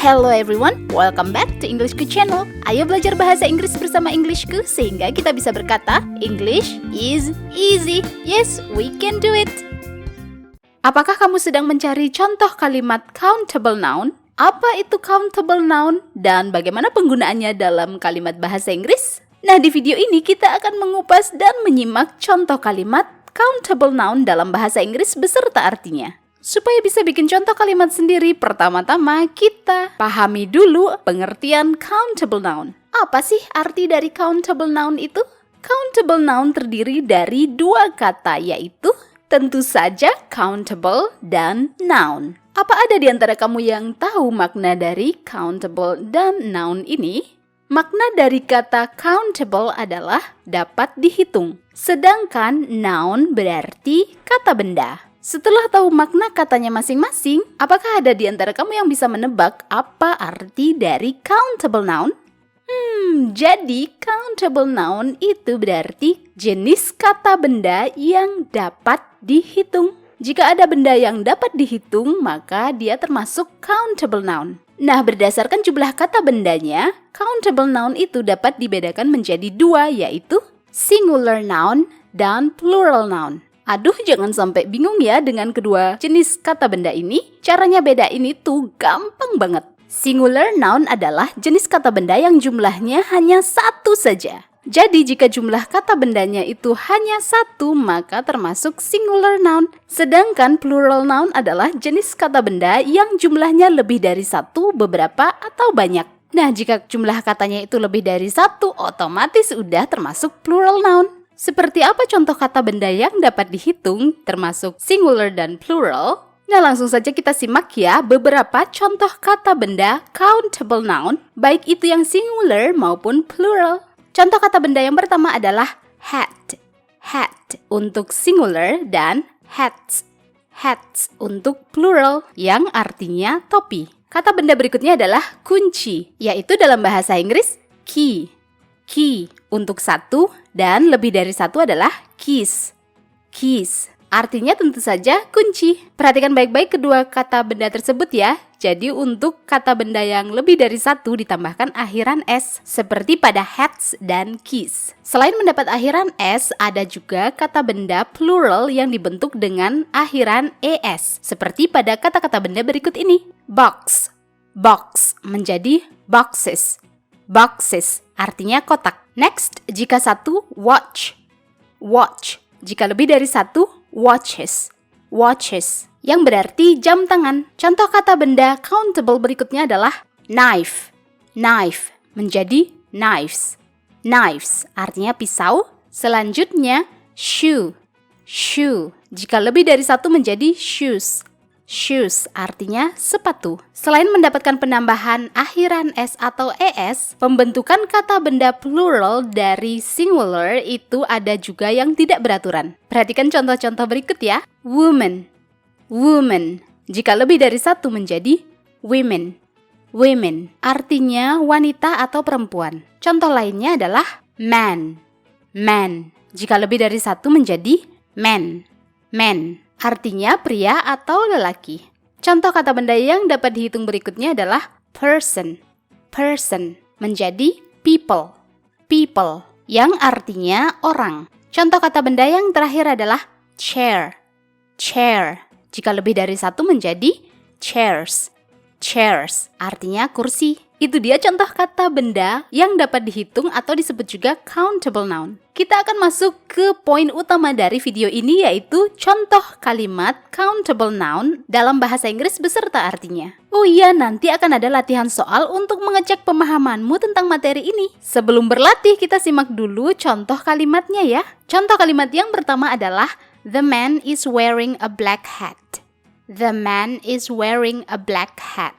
Hello everyone, welcome back to Englishku channel. Ayo belajar bahasa Inggris bersama Englishku sehingga kita bisa berkata English is easy. Yes, we can do it. Apakah kamu sedang mencari contoh kalimat countable noun? Apa itu countable noun dan bagaimana penggunaannya dalam kalimat bahasa Inggris? Nah, di video ini kita akan mengupas dan menyimak contoh kalimat countable noun dalam bahasa Inggris beserta artinya. Supaya bisa bikin contoh kalimat sendiri, pertama-tama kita pahami dulu pengertian countable noun. Apa sih arti dari countable noun itu? Countable noun terdiri dari dua kata, yaitu tentu saja countable dan noun. Apa ada di antara kamu yang tahu makna dari countable dan noun ini? Makna dari kata countable adalah dapat dihitung, sedangkan noun berarti kata benda. Setelah tahu makna katanya masing-masing, apakah ada di antara kamu yang bisa menebak apa arti dari countable noun? Jadi countable noun itu berarti jenis kata benda yang dapat dihitung. Jika ada benda yang dapat dihitung, maka dia termasuk countable noun. Nah, berdasarkan jumlah kata bendanya, countable noun itu dapat dibedakan menjadi dua, yaitu singular noun dan plural noun. Aduh, jangan sampai bingung ya dengan kedua jenis kata benda ini. Caranya bedain itu gampang banget. Singular noun adalah jenis kata benda yang jumlahnya hanya satu saja. Jadi, jika jumlah kata bendanya itu hanya satu, maka termasuk singular noun. Sedangkan plural noun adalah jenis kata benda yang jumlahnya lebih dari satu, beberapa, atau banyak. Nah, jika jumlah katanya itu lebih dari satu, otomatis udah termasuk plural noun. Seperti apa contoh kata benda yang dapat dihitung, termasuk singular dan plural? Nah, langsung saja kita simak ya beberapa contoh kata benda countable noun, baik itu yang singular maupun plural. Contoh kata benda yang pertama adalah hat. Hat untuk singular dan hats. Hats untuk plural, yang artinya topi. Kata benda berikutnya adalah kunci, yaitu dalam bahasa Inggris key. Key untuk satu dan lebih dari satu adalah keys. Keys artinya tentu saja kunci. Perhatikan baik-baik kedua kata benda tersebut ya. Jadi untuk kata benda yang lebih dari satu ditambahkan akhiran S, seperti pada hats dan keys. Selain mendapat akhiran S, ada juga kata benda plural yang dibentuk dengan akhiran ES, seperti pada kata-kata benda berikut ini. Box. Box menjadi boxes. Boxes artinya kotak. Next, jika satu, watch. Watch. Jika lebih dari satu, watches. Watches, yang berarti jam tangan. Contoh kata benda countable berikutnya adalah knife. Knife menjadi knives. Knives artinya pisau. Selanjutnya, shoe. Shoe. Jika lebih dari satu menjadi shoes. Shoes artinya sepatu. Selain mendapatkan penambahan akhiran S atau ES, pembentukan kata benda plural dari singular itu ada juga yang tidak beraturan. Perhatikan contoh-contoh berikut ya. Woman. Woman. Jika lebih dari satu menjadi women. Women artinya wanita atau perempuan. Contoh lainnya adalah man. Man. Jika lebih dari satu menjadi men. Men artinya pria atau lelaki. Contoh kata benda yang dapat dihitung berikutnya adalah person. Person menjadi people. People yang artinya orang. Contoh kata benda yang terakhir adalah chair. Chair. Jika lebih dari satu menjadi chairs. Chairs artinya kursi. Itu dia contoh kata benda yang dapat dihitung atau disebut juga countable noun. Kita akan masuk ke poin utama dari video ini, yaitu contoh kalimat countable noun dalam bahasa Inggris beserta artinya. Oh iya, nanti akan ada latihan soal untuk mengecek pemahamanmu tentang materi ini. Sebelum berlatih, kita simak dulu contoh kalimatnya ya. Contoh kalimat yang pertama adalah the man is wearing a black hat. The man is wearing a black hat.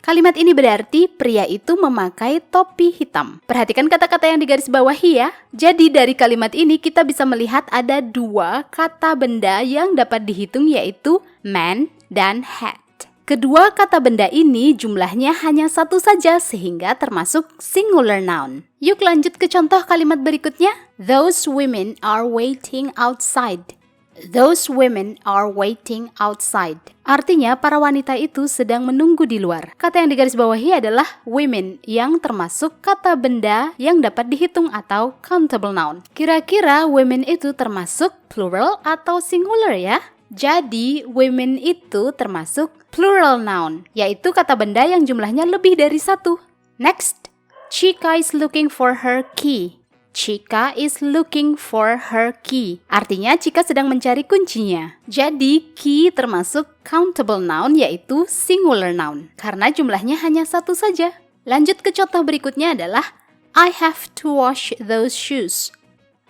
Kalimat ini berarti pria itu memakai topi hitam. Perhatikan kata-kata yang digarisbawahi ya. Jadi dari kalimat ini kita bisa melihat ada dua kata benda yang dapat dihitung, yaitu man dan hat. Kedua kata benda ini jumlahnya hanya satu saja sehingga termasuk singular noun. Yuk lanjut ke contoh kalimat berikutnya. Those women are waiting outside. Those women are waiting outside. Artinya, para wanita itu sedang menunggu di luar. Kata yang digarisbawahi adalah women, yang termasuk kata benda yang dapat dihitung atau countable noun. Kira-kira women itu termasuk plural atau singular ya? Jadi, women itu termasuk plural noun, yaitu kata benda yang jumlahnya lebih dari satu. Next, Chica is looking for her key. Chica is looking for her key. Artinya Chica sedang mencari kuncinya. Jadi key termasuk countable noun yaitu singular noun. Karena jumlahnya hanya satu saja. Lanjut ke contoh berikutnya adalah I have to wash those shoes.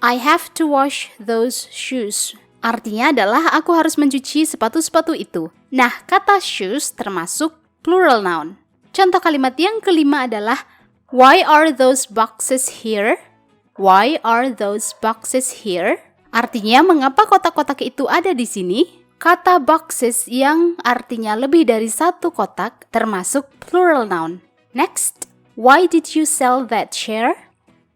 I have to wash those shoes. Artinya adalah aku harus mencuci sepatu-sepatu itu. Nah, kata shoes termasuk plural noun. Contoh kalimat yang kelima adalah Why are those boxes here? Why are those boxes here? Artinya, mengapa kotak-kotak itu ada di sini? Kata boxes yang artinya lebih dari satu kotak termasuk plural noun. Next, why did you sell that chair?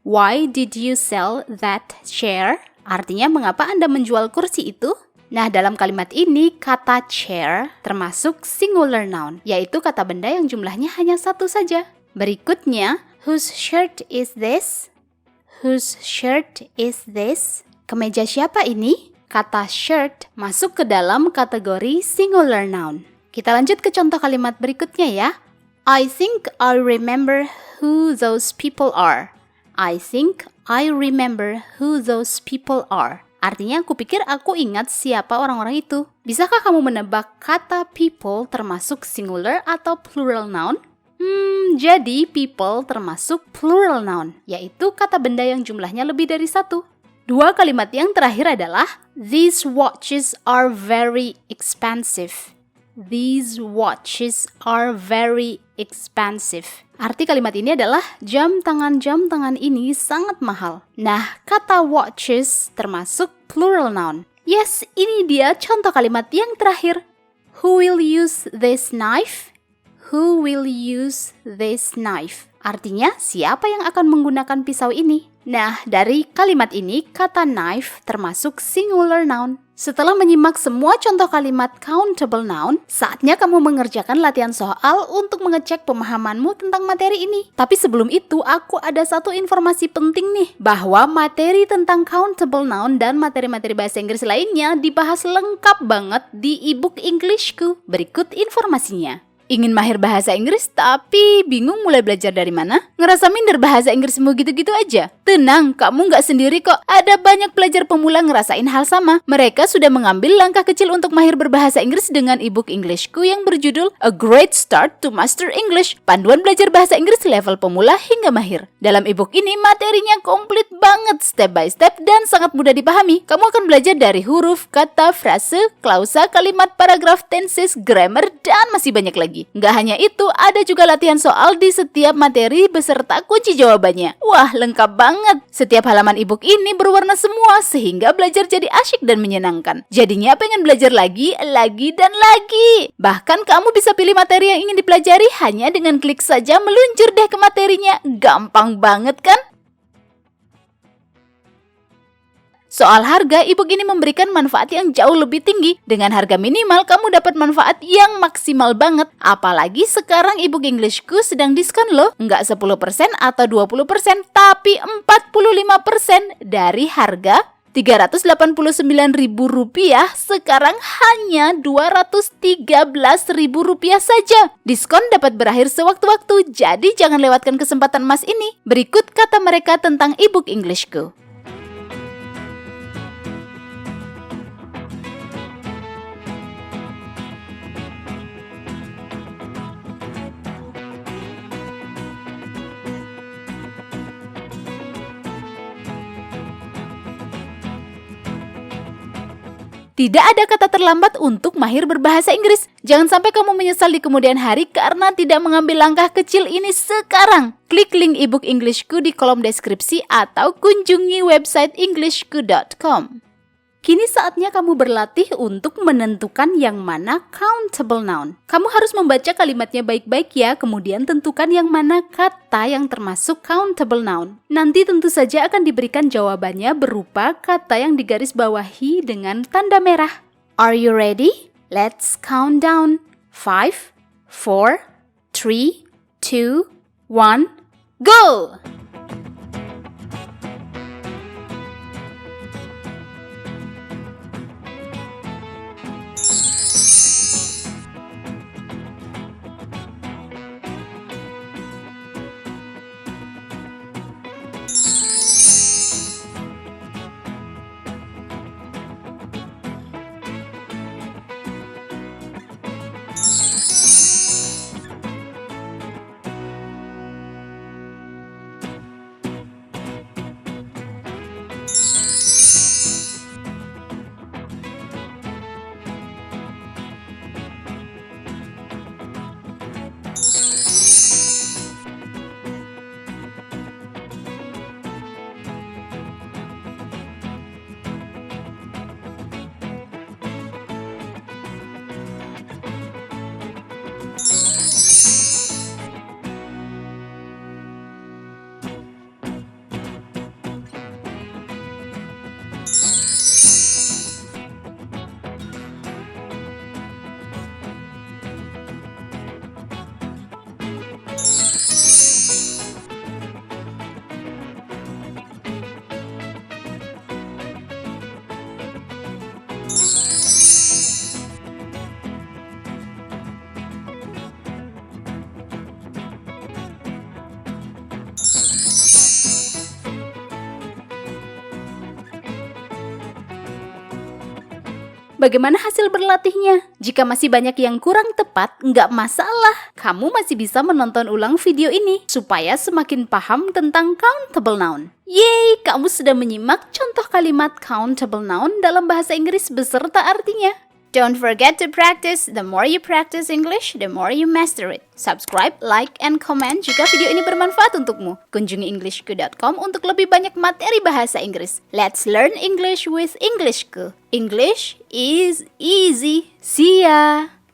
Why did you sell that chair? Artinya, mengapa Anda menjual kursi itu? Nah, dalam kalimat ini, kata chair termasuk singular noun, yaitu kata benda yang jumlahnya hanya satu saja. Berikutnya, whose shirt is this? Whose shirt is this? Kemeja siapa ini? Kata shirt masuk ke dalam kategori singular noun. Kita lanjut ke contoh kalimat berikutnya ya. I think I remember who those people are. I think I remember who those people are. Artinya aku pikir aku ingat siapa orang-orang itu. Bisakah kamu menebak kata people termasuk singular atau plural noun? Jadi people termasuk plural noun, yaitu kata benda yang jumlahnya lebih dari satu. Dua kalimat yang terakhir adalah These watches are very expensive. These watches are very expensive. Arti kalimat ini adalah jam tangan ini sangat mahal. Nah, kata watches termasuk plural noun. Yes, ini dia contoh kalimat yang terakhir. Who will use this knife? Who will use this knife? Artinya, siapa yang akan menggunakan pisau ini? Nah, dari kalimat ini, kata knife termasuk singular noun. Setelah menyimak semua contoh kalimat countable noun, saatnya kamu mengerjakan latihan soal untuk mengecek pemahamanmu tentang materi ini. Tapi sebelum itu, aku ada satu informasi penting nih, bahwa materi tentang countable noun dan materi-materi bahasa Inggris lainnya dibahas lengkap banget di ebook Englishku. Berikut informasinya. Ingin mahir bahasa Inggris tapi bingung mulai belajar dari mana? Ngerasa minder bahasa Inggrismu gitu-gitu aja? Tenang, kamu nggak sendiri kok. Ada banyak pelajar pemula ngerasain hal sama. Mereka sudah mengambil langkah kecil untuk mahir berbahasa Inggris dengan ebook Englishku yang berjudul A Great Start to Master English. Panduan belajar bahasa Inggris level pemula hingga mahir. Dalam ebook ini materinya komplit banget, step by step dan sangat mudah dipahami. Kamu akan belajar dari huruf, kata, frase, klausa, kalimat, paragraf, tenses, grammar, dan masih banyak lagi. Nggak hanya itu, ada juga latihan soal di setiap materi beserta kunci jawabannya. Wah, lengkap banget. Setiap halaman ebook ini berwarna semua sehingga belajar jadi asyik dan menyenangkan. Jadinya pengen belajar lagi, dan lagi. Bahkan kamu bisa pilih materi yang ingin dipelajari hanya dengan klik saja meluncur deh ke materinya. Gampang banget kan? Soal harga, ebook ini memberikan manfaat yang jauh lebih tinggi. Dengan harga minimal, kamu dapat manfaat yang maksimal banget. Apalagi sekarang ebook Englishku sedang diskon loh. Nggak 10% atau 20%, tapi 45% dari harga Rp389.000 sekarang hanya Rp213.000 saja. Diskon dapat berakhir sewaktu-waktu, jadi jangan lewatkan kesempatan emas ini. Berikut kata mereka tentang ebook Englishku. Tidak ada kata terlambat untuk mahir berbahasa Inggris. Jangan sampai kamu menyesal di kemudian hari karena tidak mengambil langkah kecil ini sekarang. Klik link ebook Englishku di kolom deskripsi atau kunjungi website englishku.com. Kini saatnya kamu berlatih untuk menentukan yang mana countable noun. Kamu harus membaca kalimatnya baik-baik ya, kemudian tentukan yang mana kata yang termasuk countable noun. Nanti tentu saja akan diberikan jawabannya berupa kata yang digarisbawahi dengan tanda merah. Are you ready? Let's count down. 5, 4, 3, 2, 1, go! Bagaimana hasil berlatihnya? Jika masih banyak yang kurang tepat, nggak masalah. Kamu masih bisa menonton ulang video ini supaya semakin paham tentang countable noun. Yeay, kamu sudah menyimak contoh kalimat countable noun dalam bahasa Inggris beserta artinya. Don't forget to practice. The more you practice English, the more you master it. Subscribe, like, and comment jika video ini bermanfaat untukmu. Kunjungi englishku.com untuk lebih banyak materi bahasa Inggris. Let's learn English with Englishku. English is easy. See ya!